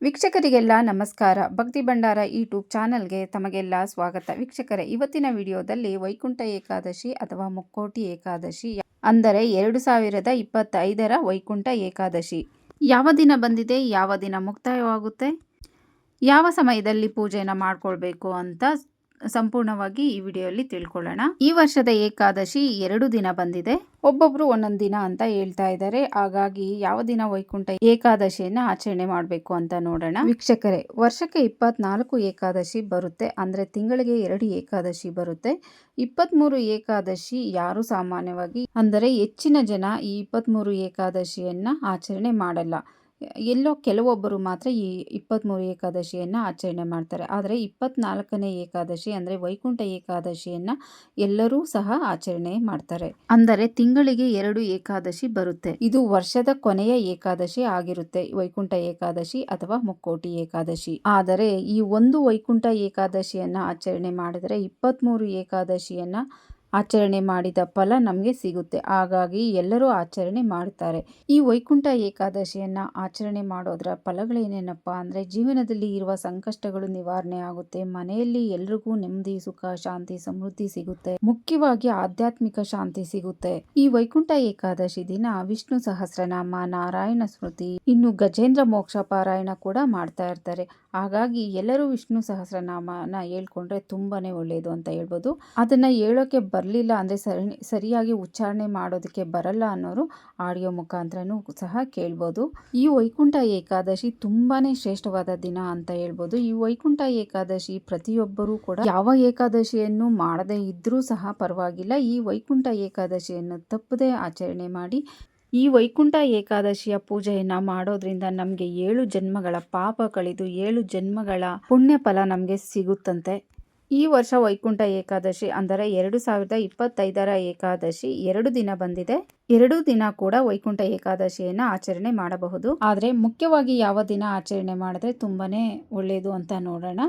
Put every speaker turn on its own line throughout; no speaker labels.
ವೀಕ್ಷಕರಿಗೆಲ್ಲ ನಮಸ್ಕಾರ. ಭಕ್ತಿ ಭಂಡಾರ ಯೂಟ್ಯೂಬ್ ಚಾನಲ್ಗೆ ತಮಗೆಲ್ಲ ಸ್ವಾಗತ. ವೀಕ್ಷಕರೇ, ಇವತ್ತಿನ ವಿಡಿಯೋದಲ್ಲಿ ವೈಕುಂಠ ಏಕಾದಶಿ ಅಥವಾ ಮುಕ್ಕೋಟಿ ಏಕಾದಶಿ ಅಂದರೆ 2025ರ ವೈಕುಂಠ ಏಕಾದಶಿ ಯಾವ ದಿನ ಬಂದಿದೆ, ಯಾವ ದಿನ ಮುಕ್ತಾಯವಾಗುತ್ತೆ, ಯಾವ ಸಮಯದಲ್ಲಿ ಪೂಜೆಯನ್ನು ಮಾಡ್ಕೊಳ್ಬೇಕು ಅಂತ ಸಂಪೂರ್ಣವಾಗಿ ಈ ವಿಡಿಯೋಲಿ ತಿಳ್ಕೊಳ್ಳೋಣ. ಈ ವರ್ಷದ ಏಕಾದಶಿ 2 ದಿನ ಬಂದಿದೆ. ಒಬ್ಬೊಬ್ರು ಒಂದೊಂದು ದಿನ ಅಂತ ಹೇಳ್ತಾ ಇದ್ದಾರೆ. ಹಾಗಾಗಿ ಯಾವ ದಿನ ವೈಕುಂಠ ಏಕಾದಶಿಯನ್ನ ಆಚರಣೆ ಮಾಡಬೇಕು ಅಂತ ನೋಡೋಣ. ವೀಕ್ಷಕರೇ, ವರ್ಷಕ್ಕೆ 24 ಏಕಾದಶಿ ಬರುತ್ತೆ. ಅಂದ್ರೆ ತಿಂಗಳಿಗೆ 2 ಏಕಾದಶಿ ಬರುತ್ತೆ. 23 ಏಕಾದಶಿ ಯಾರು ಸಾಮಾನ್ಯವಾಗಿ ಅಂದರೆ ಹೆಚ್ಚಿನ ಜನ ಈ 23 ಏಕಾದಶಿಯನ್ನ ಆಚರಣೆ ಮಾಡಲ್ಲ. ಎಲ್ಲೋ ಕೆಲವೊಬ್ಬರು ಮಾತ್ರ ಈ 23 ಏಕಾದಶಿಯನ್ನು ಆಚರಣೆ ಮಾಡ್ತಾರೆ. ಆದರೆ 24ನೇ ಏಕಾದಶಿ ಅಂದರೆ ವೈಕುಂಠ ಏಕಾದಶಿಯನ್ನು ಎಲ್ಲರೂ ಸಹ ಆಚರಣೆ ಮಾಡ್ತಾರೆ. ಅಂದರೆ ತಿಂಗಳಿಗೆ 2 ಏಕಾದಶಿ ಬರುತ್ತೆ. ಇದು ವರ್ಷದ ಕೊನೆಯ ಏಕಾದಶಿ ಆಗಿರುತ್ತೆ, ವೈಕುಂಠ ಏಕಾದಶಿ ಅಥವಾ ಮುಕ್ಕೋಟಿ ಏಕಾದಶಿ. ಆದರೆ ಈ ಒಂದು ವೈಕುಂಠ ಏಕಾದಶಿಯನ್ನು ಆಚರಣೆ ಮಾಡಿದರೆ 23 ಏಕಾದಶಿಯನ್ನು ಆಚರಣೆ ಮಾಡಿದ ಫಲ ನಮಗೆ ಸಿಗುತ್ತೆ. ಹಾಗಾಗಿ ಎಲ್ಲರೂ ಆಚರಣೆ ಮಾಡ್ತಾರೆ. ಈ ವೈಕುಂಠ ಏಕಾದಶಿಯನ್ನ ಆಚರಣೆ ಮಾಡೋದ್ರ ಫಲಗಳೇನೇನಪ್ಪ ಅಂದರೆ ಜೀವನದಲ್ಲಿ ಇರುವ ಸಂಕಷ್ಟಗಳು ನಿವಾರಣೆ ಆಗುತ್ತೆ, ಮನೆಯಲ್ಲಿ ಎಲ್ರಿಗೂ ನೆಮ್ಮದಿ, ಸುಖ, ಶಾಂತಿ, ಸಮೃದ್ಧಿ ಸಿಗುತ್ತೆ, ಮುಖ್ಯವಾಗಿ ಆಧ್ಯಾತ್ಮಿಕ ಶಾಂತಿ ಸಿಗುತ್ತೆ. ಈ ವೈಕುಂಠ ಏಕಾದಶಿ ದಿನ ವಿಷ್ಣು ಸಹಸ್ರನಾಮ, ನಾರಾಯಣ ಸ್ಮೃತಿ, ಇನ್ನು ಗಜೇಂದ್ರ ಮೋಕ್ಷ ಪಾರಾಯಣ ಕೂಡ ಮಾಡ್ತಾ ಇರ್ತಾರೆ. ಹಾಗಾಗಿ ಎಲ್ಲರೂ ವಿಷ್ಣು ಸಹಸ್ರನಾಮನ ಹೇಳ್ಕೊಂಡ್ರೆ ತುಂಬಾನೇ ಒಳ್ಳೆಯದು ಅಂತ ಹೇಳ್ಬೋದು. ಅದನ್ನ ಹೇಳೋಕೆ ಬರಲಿಲ್ಲ ಅಂದರೆ ಸರಿಯಾಗಿ ಉಚ್ಚಾರಣೆ ಮಾಡೋದಕ್ಕೆ ಬರಲ್ಲ ಅನ್ನೋರು ಆಡಿಯೋ ಮುಖಾಂತರನೂ ಸಹ ಕೇಳ್ಬೋದು. ಈ ವೈಕುಂಠ ಏಕಾದಶಿ ತುಂಬಾನೇ ಶ್ರೇಷ್ಠವಾದ ದಿನ ಅಂತ ಹೇಳ್ಬೋದು. ಈ ವೈಕುಂಠ ಏಕಾದಶಿ ಪ್ರತಿಯೊಬ್ಬರೂ ಕೂಡ ಯಾವ ಏಕಾದಶಿಯನ್ನು ಮಾಡದೇ ಇದ್ರೂ ಸಹ ಪರವಾಗಿಲ್ಲ, ಈ ವೈಕುಂಠ ಏಕಾದಶಿಯನ್ನು ತಪ್ಪದೇ ಆಚರಣೆ ಮಾಡಿ. ಈ ವೈಕುಂಠ ಏಕಾದಶಿಯ ಪೂಜೆಯನ್ನ ಮಾಡೋದ್ರಿಂದ ನಮಗೆ 7 ಜನ್ಮಗಳ ಪಾಪ ಕಳೆದು 7 ಜನ್ಮಗಳ ಪುಣ್ಯ ಫಲ ನಮಗೆ ಸಿಗುತ್ತಂತೆ. ಈ ವರ್ಷ ವೈಕುಂಠ ಏಕಾದಶಿ ಅಂದರೆ 2025ರ ಏಕಾದಶಿ 2 ದಿನ ಬಂದಿದೆ. 2 ದಿನ ಕೂಡ ವೈಕುಂಠ ಏಕಾದಶಿಯನ್ನ ಆಚರಣೆ ಮಾಡಬಹುದು. ಆದರೆ ಮುಖ್ಯವಾಗಿ ಯಾವ ದಿನ ಆಚರಣೆ ಮಾಡಿದ್ರೆ ತುಂಬಾನೇ ಒಳ್ಳೆಯದು ಅಂತ ನೋಡೋಣ.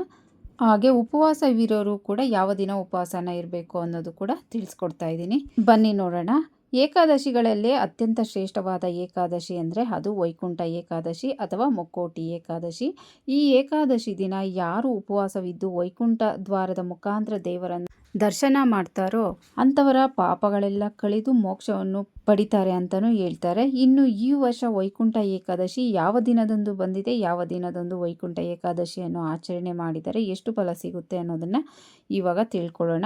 ಹಾಗೆ ಉಪವಾಸವಿರೋರು ಕೂಡ ಯಾವ ದಿನ ಉಪವಾಸನ ಇರಬೇಕು ಅನ್ನೋದು ಕೂಡ ತಿಳಿಸ್ಕೊಡ್ತಾ ಇದ್ದೀನಿ. ಬನ್ನಿ ನೋಡೋಣ. ಏಕಾದಶಿಗಳಲ್ಲೇ ಅತ್ಯಂತ ಶ್ರೇಷ್ಠವಾದ ಏಕಾದಶಿ ಅಂದರೆ ಅದು ವೈಕುಂಠ ಏಕಾದಶಿ ಅಥವಾ ಮುಕ್ಕೋಟಿ ಏಕಾದಶಿ. ಈ ಏಕಾದಶಿ ದಿನ ಯಾರು ಉಪವಾಸವಿದ್ದು ವೈಕುಂಠ ದ್ವಾರದ ಮುಖಾಂತರ ದೇವರನ್ನು ದರ್ಶನ ಮಾಡ್ತಾರೋ ಅಂಥವರ ಪಾಪಗಳೆಲ್ಲ ಕಳೆದು ಮೋಕ್ಷವನ್ನು ಪಡಿತಾರೆ ಅಂತಲೂ ಹೇಳ್ತಾರೆ. ಇನ್ನು ಈ ವರ್ಷ ವೈಕುಂಠ ಏಕಾದಶಿ ಯಾವ ದಿನದಂದು ಬಂದಿದೆ, ಯಾವ ದಿನದಂದು ವೈಕುಂಠ ಏಕಾದಶಿಯನ್ನು ಆಚರಣೆ ಮಾಡಿದರೆ ಎಷ್ಟು ಫಲ ಸಿಗುತ್ತೆ ಅನ್ನೋದನ್ನು ಇವಾಗ ತಿಳ್ಕೊಳ್ಳೋಣ.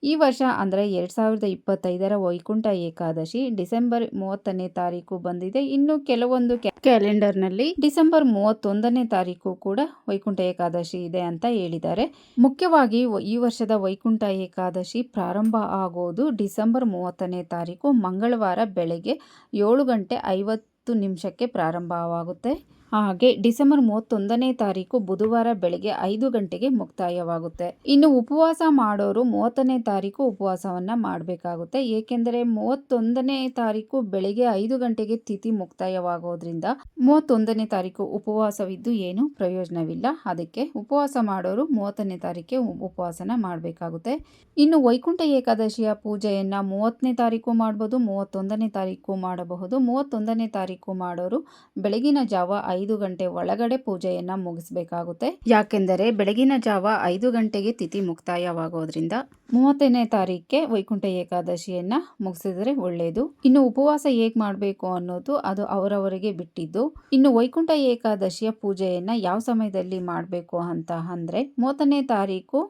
ಈ ವರ್ಷ ಅಂದರೆ 2025ರ ವೈಕುಂಠ ಏಕಾದಶಿ ಡಿಸೆಂಬರ್ 30ನೇ ತಾರೀಕು ಬಂದಿದೆ. ಇನ್ನು ಕೆಲವೊಂದು ಕ್ಯಾಲೆಂಡರ್ನಲ್ಲಿ ಡಿಸೆಂಬರ್ 31ನೇ ತಾರೀಕು ಕೂಡ ವೈಕುಂಠ ಏಕಾದಶಿ ಇದೆ ಅಂತ ಹೇಳಿದ್ದಾರೆ. ಮುಖ್ಯವಾಗಿ ಈ ವರ್ಷದ ವೈಕುಂಠ ಏಕಾದಶಿ ಪ್ರಾರಂಭ ಆಗೋದು ಡಿಸೆಂಬರ್ 30ನೇ ತಾರೀಕು ಮಂಗಳವಾರ ಬೆಳಗ್ಗೆ 7:50 ಪ್ರಾರಂಭವಾಗುತ್ತೆ. ಹಾಗೆ ಡಿಸೆಂಬರ್ 31ನೇ ತಾರೀಕು ಬುಧವಾರ ಬೆಳಗ್ಗೆ 5 ಗಂಟೆಗೆ ಮುಕ್ತಾಯವಾಗುತ್ತೆ. ಇನ್ನು ಉಪವಾಸ ಮಾಡೋರು 30ನೇ ತಾರೀಕು ಉಪವಾಸವನ್ನ ಮಾಡಬೇಕಾಗುತ್ತೆ. ಏಕೆಂದರೆ 31ನೇ ತಾರೀಕು ಬೆಳಗ್ಗೆ 5 ಗಂಟೆಗೆ ತಿಥಿ ಮುಕ್ತಾಯವಾಗೋದ್ರಿಂದ 31ನೇ ತಾರೀಕು ಉಪವಾಸವಿದ್ದು ಏನು ಪ್ರಯೋಜನವಿಲ್ಲ. ಅದಕ್ಕೆ ಉಪವಾಸ ಮಾಡೋರು 30ನೇ ತಾರೀಕೆ ಉಪವಾಸನ ಮಾಡಬೇಕಾಗುತ್ತೆ. ಇನ್ನು ವೈಕುಂಠ ಏಕಾದಶಿಯ ಪೂಜೆಯನ್ನ 30ನೇ ತಾರೀಕು ಮಾಡಬಹುದು, 31ನೇ ತಾರೀಕು ಮಾಡಬಹುದು. 31ನೇ ತಾರೀಕು ಮಾಡೋರು ಬೆಳಗಿನ ಜಾವ 5 ಗಂಟೆ ಒಳಗಡೆ ಪೂಜೆಯನ್ನ ಮುಗಿಸ್ಬೇಕಾಗುತ್ತೆ. ಯಾಕೆಂದರೆ ಬೆಳಗಿನ ಜಾವ 5 ಗಂಟೆಗೆ ತಿಥಿ ಮುಕ್ತಾಯವಾಗೋದ್ರಿಂದ 30ನೇ ತಾರೀಕೆ ವೈಕುಂಠ ಏಕಾದಶಿಯನ್ನ ಮುಗಿಸಿದ್ರೆ ಒಳ್ಳೆಯದು. ಇನ್ನು ಉಪವಾಸ ಹೇಗೆ ಮಾಡಬೇಕು ಅನ್ನೋದು ಅದು ಅವರವರಿಗೆ ಬಿಟ್ಟಿದ್ದು. ಇನ್ನು ವೈಕುಂಠ ಏಕಾದಶಿಯ ಪೂಜೆಯನ್ನ ಯಾವ ಸಮಯದಲ್ಲಿ ಮಾಡಬೇಕು ಅಂತ ಅಂದ್ರೆ 30ನೇ ತಾರೀಕು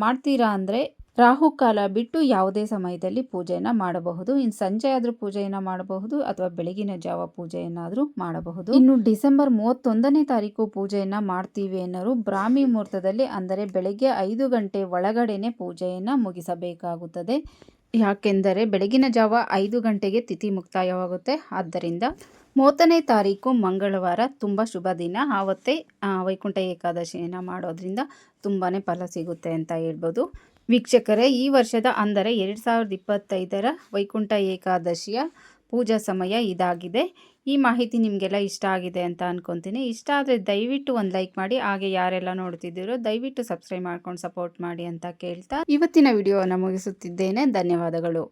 ಮಾಡ್ತೀರಾ ಅಂದ್ರೆ ರಾಹುಕಾಲ ಬಿಟ್ಟು ಯಾವುದೇ ಸಮಯದಲ್ಲಿ ಪೂಜೆಯನ್ನು ಮಾಡಬಹುದು. ಇನ್ನು ಸಂಜೆ ಆದರೂ ಪೂಜೆಯನ್ನು ಮಾಡಬಹುದು ಅಥವಾ ಬೆಳಗಿನ ಜಾವ ಪೂಜೆಯನ್ನಾದರೂ ಮಾಡಬಹುದು. ಇನ್ನು ಡಿಸೆಂಬರ್ 31ನೇ ತಾರೀಕು ಪೂಜೆಯನ್ನು ಮಾಡ್ತೀವಿ ಅನ್ನೋರು ಬ್ರಾಹ್ಮಿ ಮುಹೂರ್ತದಲ್ಲಿ ಅಂದರೆ ಬೆಳಗ್ಗೆ 5 ಗಂಟೆ ಒಳಗಡೆನೆ ಪೂಜೆಯನ್ನು ಮುಗಿಸಬೇಕಾಗುತ್ತದೆ. ಯಾಕೆಂದರೆ ಬೆಳಗಿನ ಜಾವ 5 ಗಂಟೆಗೆ ತಿಥಿ ಮುಕ್ತಾಯವಾಗುತ್ತೆ. ಆದ್ದರಿಂದ 30ನೇ ತಾರೀಕು ಮಂಗಳವಾರ ತುಂಬ ಶುಭ ದಿನ. ಆವತ್ತೇ ವೈಕುಂಠ ಏಕಾದಶಿಯನ್ನು ಮಾಡೋದ್ರಿಂದ ತುಂಬಾ ಫಲ ಸಿಗುತ್ತೆ ಅಂತ ಹೇಳ್ಬೋದು. ವೀಕ್ಷಕರೇ, ಈ ವರ್ಷದ ಅಂದರೆ 2025ರ ವೈಕುಂಠ ಏಕಾದಶಿಯ ಪೂಜಾ ಸಮಯ ಇದಾಗಿದೆ. ಈ ಮಾಹಿತಿ ನಿಮಗೆಲ್ಲ ಇಷ್ಟ ಆಗಿದೆ ಅಂತ ಅನ್ಕೊತೀನಿ. ಇಷ್ಟ ಆದರೆ ದಯವಿಟ್ಟು ಒಂದು ಲೈಕ್ ಮಾಡಿ. ಹಾಗೆ ಯಾರೆಲ್ಲ ನೋಡ್ತಿದ್ದೀರೋ ದಯವಿಟ್ಟು ಸಬ್ಸ್ಕ್ರೈಬ್ ಮಾಡ್ಕೊಂಡು ಸಪೋರ್ಟ್ ಮಾಡಿ ಅಂತ ಕೇಳ್ತಾ ಇವತ್ತಿನ ವಿಡಿಯೋವನ್ನು ಮುಗಿಸುತ್ತಿದ್ದೇನೆ. ಧನ್ಯವಾದಗಳು.